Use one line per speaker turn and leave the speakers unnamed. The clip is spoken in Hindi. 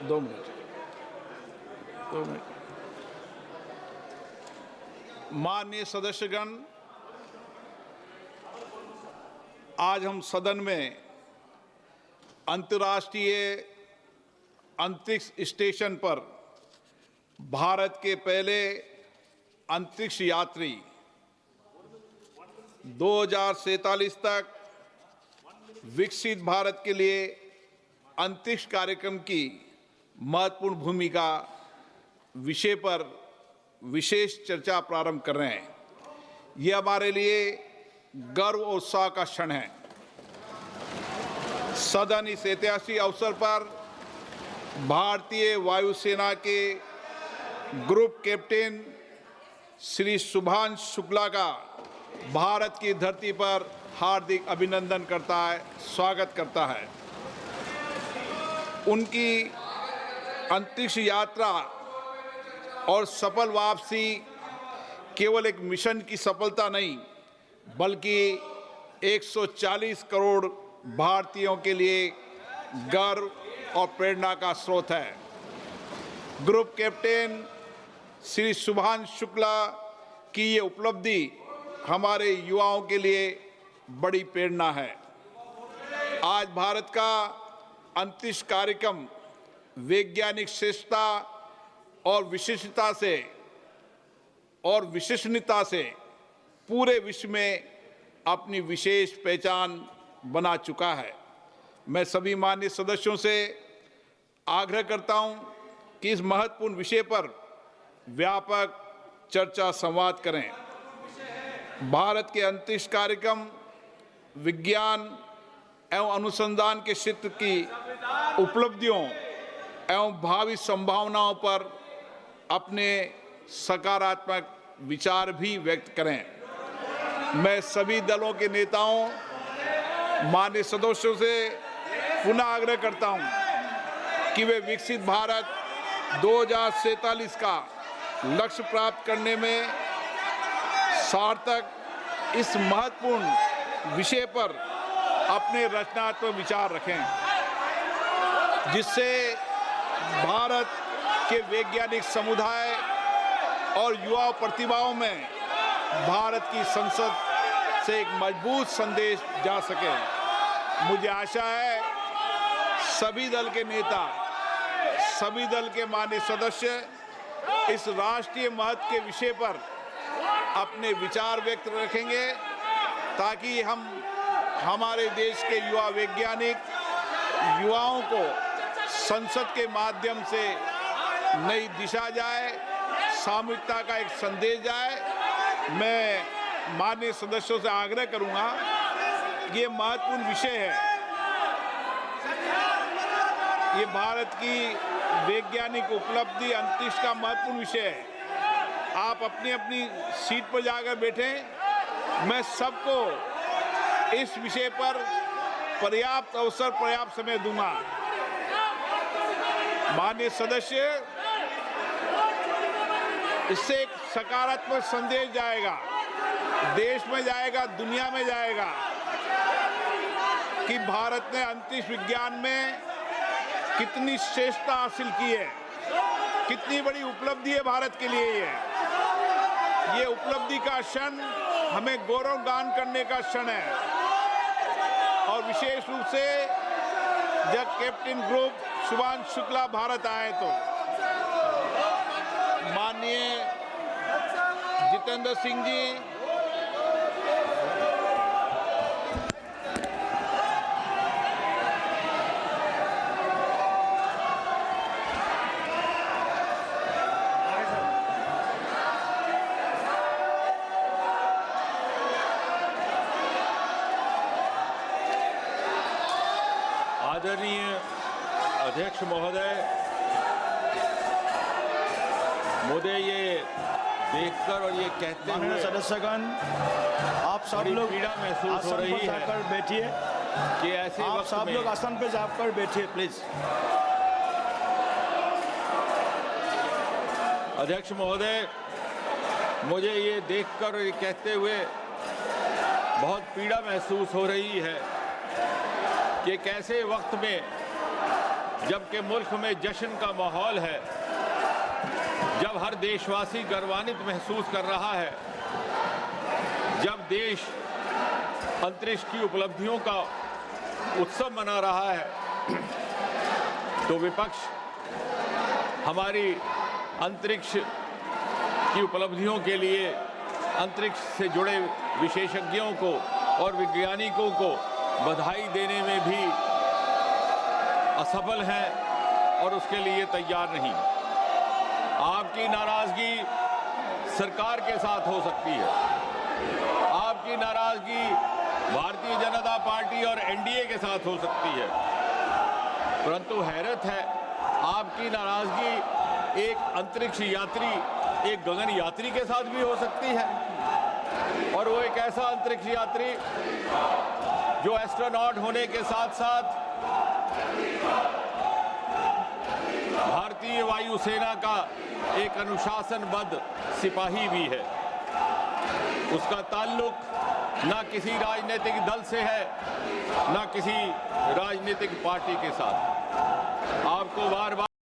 2 मिनट। माननीय सदस्यगण, आज हम सदन में अंतर्राष्ट्रीय अंतरिक्ष स्टेशन पर भारत के पहले अंतरिक्ष यात्री 2047 तक विकसित भारत के लिए अंतरिक्ष कार्यक्रम की महत्वपूर्ण भूमिका विषय पर विशेष चर्चा प्रारंभ कर रहे हैं। ये हमारे लिए गर्व और उत्साह का क्षण है। सदन इस ऐतिहासिक अवसर पर भारतीय वायुसेना के ग्रुप कैप्टन श्री शुभांशु शुक्ला का भारत की धरती पर हार्दिक अभिनंदन करता है, स्वागत करता है। उनकी अंतरिक्ष यात्रा और सफल वापसी केवल एक मिशन की सफलता नहीं, बल्कि 140 करोड़ भारतीयों के लिए गर्व और प्रेरणा का स्रोत है। ग्रुप कैप्टन श्री शुभांशु शुक्ला की ये उपलब्धि हमारे युवाओं के लिए बड़ी प्रेरणा है। आज भारत का अंतरिक्ष कार्यक्रम वैज्ञानिक श्रेष्ठता और विशेषणता से पूरे विश्व में अपनी विशेष पहचान बना चुका है। मैं सभी माननीय सदस्यों से आग्रह करता हूं कि इस महत्वपूर्ण विषय पर व्यापक चर्चा संवाद करें। भारत के अंतरिक्ष कार्यक्रम विज्ञान एवं अनुसंधान के क्षेत्र की उपलब्धियों एवं भावी संभावनाओं पर अपने सकारात्मक विचार भी व्यक्त करें। मैं सभी दलों के नेताओं, माननीय सदस्यों से पुनः आग्रह करता हूं कि वे विकसित भारत 2047 का लक्ष्य प्राप्त करने में सार्थक इस महत्वपूर्ण विषय पर अपने रचनात्मक विचार रखें, जिससे भारत के वैज्ञानिक समुदाय और युवा प्रतिभाओं में भारत की संसद से एक मजबूत संदेश जा सके। मुझे आशा है सभी दल के नेता, सभी दल के माननीय सदस्य इस राष्ट्रीय महत्व के विषय पर अपने विचार व्यक्त रखेंगे, ताकि हम हमारे देश के युवा वैज्ञानिक युवाओं को संसद के माध्यम से नई दिशा जाए, सामूहिकता का एक संदेश जाए। मैं माननीय सदस्यों से आग्रह करूंगा कि ये महत्वपूर्ण विषय है, ये भारत की वैज्ञानिक उपलब्धि अंतरिक्ष का महत्वपूर्ण विषय है। आप अपनी अपनी सीट पर जाकर बैठें। मैं सबको इस विषय पर पर्याप्त अवसर, पर्याप्त समय दूंगा। माननीय सदस्य, इससे एक सकारात्मक संदेश जाएगा, देश में जाएगा, दुनिया में जाएगा कि भारत ने अंतरिक्ष विज्ञान में कितनी श्रेष्ठता हासिल की है, कितनी बड़ी उपलब्धि है भारत के लिए। ये उपलब्धि का क्षण हमें गौरवगान करने का क्षण है। और विशेष रूप से जब कैप्टन ग्रुप शुभांशु शुक्ला भारत आए तो माननीय जितेंद्र सिंह जी,
आदरणीय अध्यक्ष महोदय, मुझे ये देखकर और ये कहते हुए
सदस्यगण, आप सब लोग
पीड़ा महसूस हो रही है।
बैठिए
कि ऐसे
आप
वक्त
सब
में
लोग आसन पे जाकर बैठिए प्लीज।
अध्यक्ष महोदय, मुझे ये देखकर और ये कहते हुए बहुत पीड़ा महसूस हो रही है कि कैसे वक्त में जबकि मुल्क में जश्न का माहौल है, जब हर देशवासी गर्वान्वित महसूस कर रहा है, जब देश अंतरिक्ष की उपलब्धियों का उत्सव मना रहा है, तो विपक्ष हमारी अंतरिक्ष की उपलब्धियों के लिए अंतरिक्ष से जुड़े विशेषज्ञों को और वैज्ञानिकों को बधाई देने में भी असफल हैं और उसके लिए तैयार नहीं। आपकी नाराजगी सरकार के साथ हो सकती है, आपकी नाराजगी भारतीय जनता पार्टी और एनडीए के साथ हो सकती है, परंतु हैरत है आपकी नाराजगी एक अंतरिक्ष यात्री, एक गगन यात्री के साथ भी हो सकती है। और वो एक ऐसा अंतरिक्ष यात्री जो एस्ट्रोनॉट होने के साथ साथ भारतीय वायुसेना का एक अनुशासनबद्ध सिपाही भी है। उसका ताल्लुक ना किसी राजनीतिक दल से है, ना किसी राजनीतिक पार्टी के साथ। आपको बार बार